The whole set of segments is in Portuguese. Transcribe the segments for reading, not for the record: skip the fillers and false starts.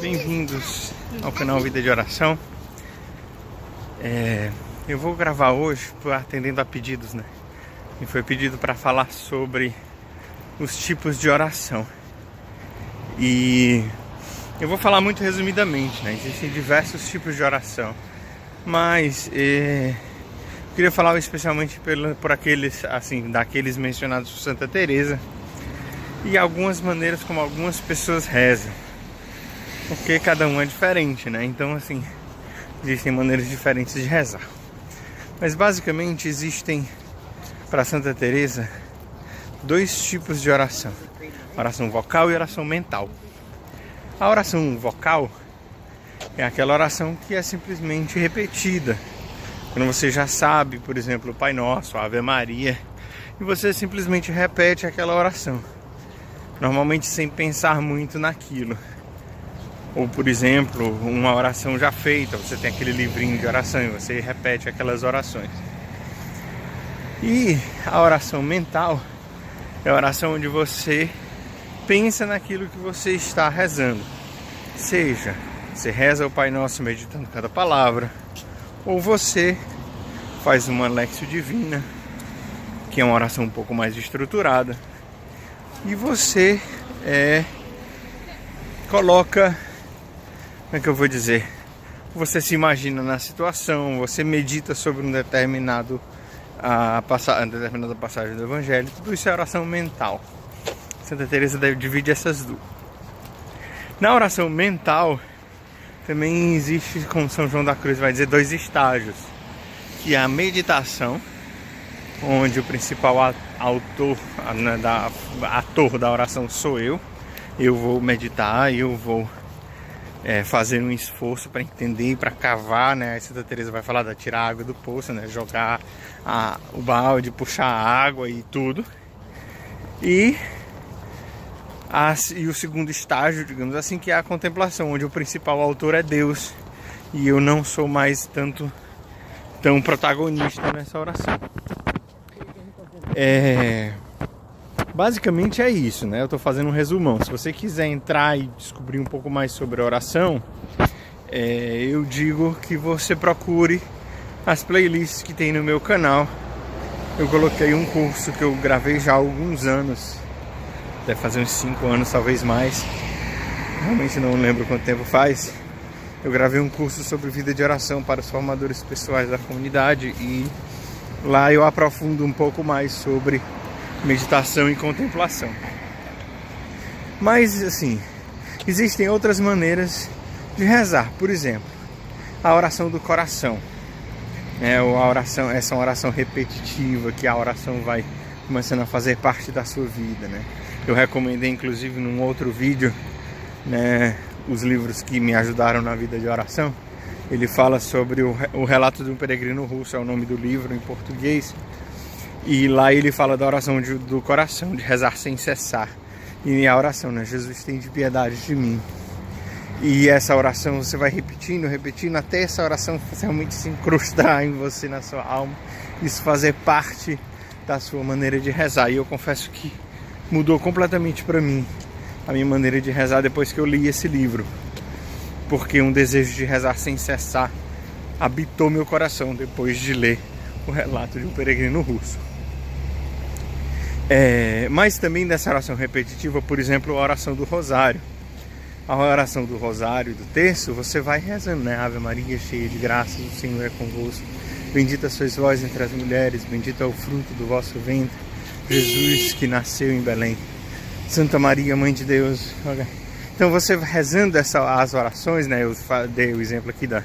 Bem-vindos ao canal Vida de Oração. Eu vou gravar hoje atendendo a pedidos, né? E foi pedido para falar sobre os tipos de oração. E eu vou falar muito resumidamente, né? Existem diversos tipos de oração, mas eu queria falar especialmente por aqueles, assim, daqueles mencionados por Santa Teresa e algumas maneiras como algumas pessoas rezam. Porque cada um é diferente, né? Então, assim, existem maneiras diferentes de rezar. Mas basicamente existem, para Santa Teresa, dois tipos de oração: oração vocal e oração mental. A oração vocal é aquela oração que é simplesmente repetida. Quando você já sabe, por exemplo, o Pai Nosso, a Ave Maria, e você simplesmente repete aquela oração, normalmente sem pensar muito naquilo. Ou, por exemplo, uma oração já feita, você tem aquele livrinho de oração e você repete aquelas orações. E a oração mental é a oração onde você pensa naquilo que você está rezando. Seja, você reza o Pai Nosso meditando cada palavra, ou você faz uma Lexio Divina, que é uma oração um pouco mais estruturada, e você coloca... Como é que eu vou dizer? Você se imagina na situação, você medita sobre um determinada passagem do Evangelho. Tudo isso é oração mental. Santa Teresa divide essas duas. Na oração mental também existe, como São João da Cruz vai dizer, dois estágios, que é a meditação, onde o principal ator da oração sou eu. Eu vou meditar, eu vou fazer um esforço para entender, para cavar, né? A Santa Teresa vai falar da tirar a água do poço, né? Jogar o balde, puxar a água e tudo. E o segundo estágio, digamos assim, que é a contemplação, onde o principal autor é Deus e eu não sou mais tão protagonista nessa oração. Basicamente é isso, né? Eu tô fazendo um resumão. Se você quiser entrar e descobrir um pouco mais sobre a oração, eu digo que você procure as playlists que tem no meu canal. Eu coloquei um curso que eu gravei já há alguns anos, deve fazer uns 5 anos, talvez mais. Realmente não lembro quanto tempo faz. Eu gravei um curso sobre vida de oração para os formadores pessoais da comunidade e lá eu aprofundo um pouco mais sobre meditação e contemplação. Mas assim, existem outras maneiras de rezar. Por exemplo, a oração do coração, essa é uma oração repetitiva, que a oração vai começando a fazer parte da sua vida, né? Eu recomendei inclusive num outro vídeo, né, os livros que me ajudaram na vida de oração. Ele fala sobre o Relato de um Peregrino Russo, é o nome do livro em português. E lá ele fala da oração do coração, de rezar sem cessar. E a oração, né? Jesus, tem de piedade de mim. E essa oração você vai repetindo, até essa oração realmente se incrustar em você, na sua alma. Isso fazer parte da sua maneira de rezar. E eu confesso que mudou completamente para mim a minha maneira de rezar depois que eu li esse livro. Porque um desejo de rezar sem cessar habitou meu coração depois de ler o Relato de um Peregrino Russo. Mas também dessa oração repetitiva, por exemplo, a oração do Rosário. A oração do Rosário e do Terço, você vai rezando, né? Ave Maria, cheia de graças, o Senhor é convosco. Bendita sois vós entre as mulheres, bendito é o fruto do vosso ventre, Jesus, que nasceu em Belém. Santa Maria, Mãe de Deus. Então você vai rezando as orações, né? Eu dei o exemplo aqui do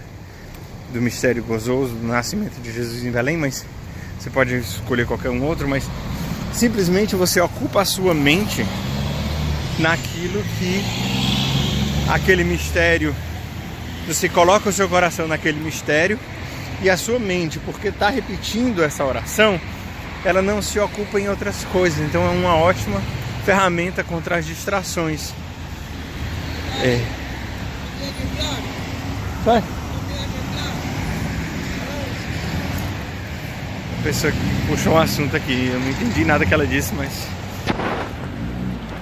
mistério gozoso, do nascimento de Jesus em Belém, mas você pode escolher qualquer um outro, mas simplesmente você ocupa a sua mente naquilo que aquele mistério, você coloca o seu coração naquele mistério e a sua mente, porque está repetindo essa oração, ela não se ocupa em outras coisas. Então é uma ótima ferramenta contra as distrações. Vai. A pessoa que puxou um assunto aqui, eu não entendi nada que ela disse, mas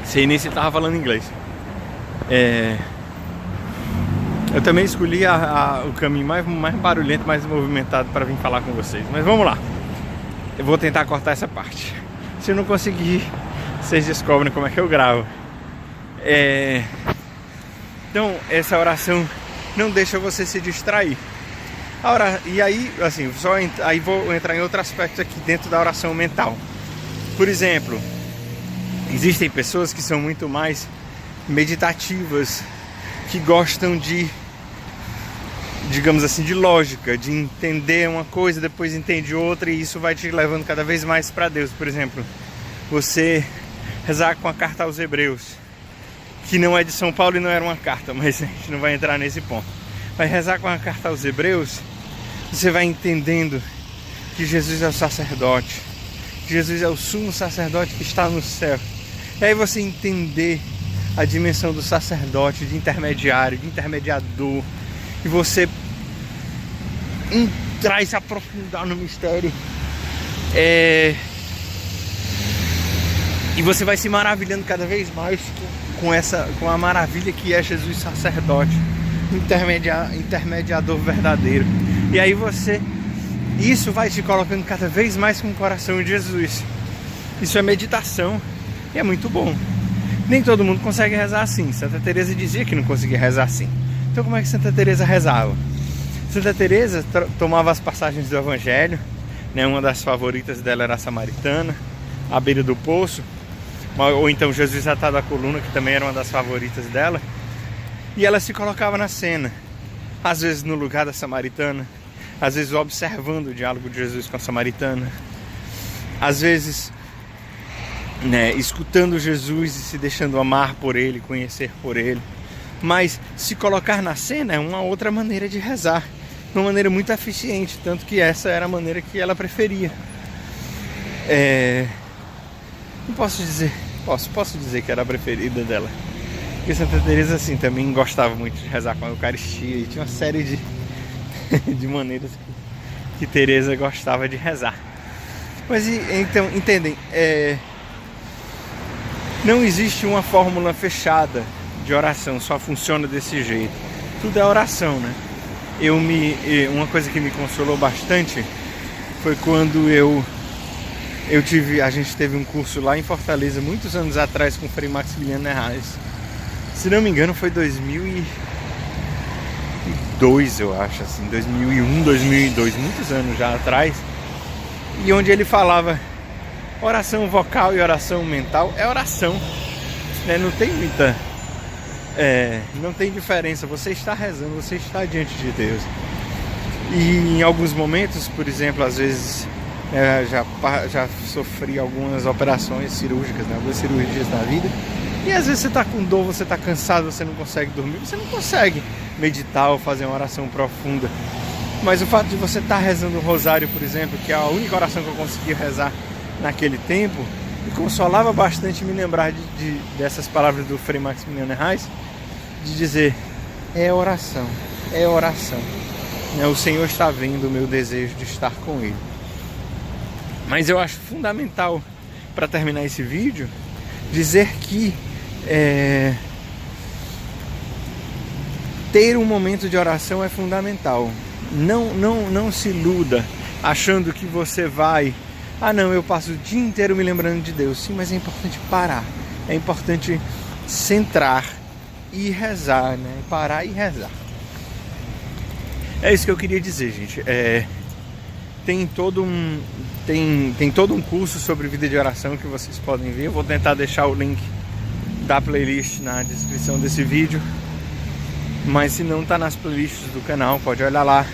sei nem se estava falando inglês. Eu também escolhi o caminho mais barulhento, mais movimentado para vir falar com vocês. Mas vamos lá. Eu vou tentar cortar essa parte. Se eu não conseguir, vocês descobrem como é que eu gravo. Então, essa oração não deixa você se distrair. E aí, assim, aí vou entrar em outro aspecto aqui dentro da oração mental. Por exemplo, existem pessoas que são muito mais meditativas, que gostam de, digamos assim, de lógica, de entender uma coisa, depois entende outra, e isso vai te levando cada vez mais para Deus. Por exemplo, você rezar com a carta aos Hebreus, que não é de São Paulo e não era uma carta, mas a gente não vai entrar nesse ponto. Vai rezar com a carta aos Hebreus, você vai entendendo que Jesus é o sacerdote, que Jesus é o sumo sacerdote que está no céu. E aí você entender a dimensão do sacerdote, de intermediário, de intermediador, e você entrar e se aprofundar no mistério. E você vai se maravilhando cada vez mais com a maravilha que é Jesus sacerdote, intermediador verdadeiro. E aí isso vai te colocando cada vez mais com o coração de Jesus. Isso é meditação e é muito bom. Nem todo mundo consegue rezar assim. Santa Teresa dizia que não conseguia rezar assim. Então como é que Santa Teresa rezava? Santa Teresa tomava as passagens do Evangelho, né? Uma das favoritas dela era a Samaritana, à beira do poço, ou então Jesus atado à coluna, que também era uma das favoritas dela. E ela se colocava na cena, às vezes no lugar da Samaritana, às vezes observando o diálogo de Jesus com a Samaritana, às vezes, né, escutando Jesus e se deixando amar por ele, conhecer por ele. Mas se colocar na cena é uma outra maneira de rezar, uma maneira muito eficiente, tanto que essa era a maneira que ela preferia. Não posso dizer, posso dizer que era a preferida dela, porque Santa Teresa assim também gostava muito de rezar com a Eucaristia, e tinha uma série de maneiras que Teresa gostava de rezar. Mas então, entendem, não existe uma fórmula fechada de oração, só funciona desse jeito. Tudo é oração, né? Uma coisa que me consolou bastante foi quando a gente teve um curso lá em Fortaleza, muitos anos atrás, com o Frei Maximiliano Herraz. Se não me engano foi 2002, eu acho, assim, 2001, 2002, muitos anos já atrás. E onde ele falava, oração vocal e oração mental é oração, né? Não tem muita... não tem diferença, você está rezando, você está diante de Deus. E em alguns momentos, por exemplo, às vezes já sofri algumas operações cirúrgicas, né? Algumas cirurgias na vida, e às vezes você está com dor, você está cansado, você não consegue dormir, você não consegue meditar ou fazer uma oração profunda. Mas o fato de você estar rezando o rosário, por exemplo, que é a única oração que eu consegui rezar naquele tempo, me consolava bastante me lembrar dessas palavras do Frei Maximiliano Herraz, de dizer, é oração, né? O Senhor está vendo o meu desejo de estar com Ele. Mas eu acho fundamental, para terminar esse vídeo, dizer que ter um momento de oração é fundamental. Não se iluda achando que você vai... não, eu passo o dia inteiro me lembrando de Deus. Sim, mas é importante parar. É importante centrar e rezar, né? Parar e rezar. É isso que eu queria dizer, gente. Tem todo um curso sobre vida de oração que vocês podem ver. Eu vou tentar deixar o link da playlist na descrição desse vídeo. Mas se não tá nas playlists do canal, pode olhar lá.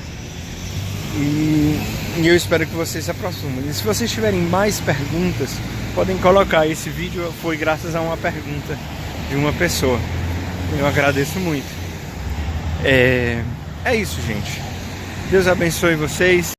E eu espero que vocês se aproximem. E se vocês tiverem mais perguntas, podem colocar. Esse vídeo foi graças a uma pergunta de uma pessoa. Eu agradeço muito. É isso, gente. Deus abençoe vocês.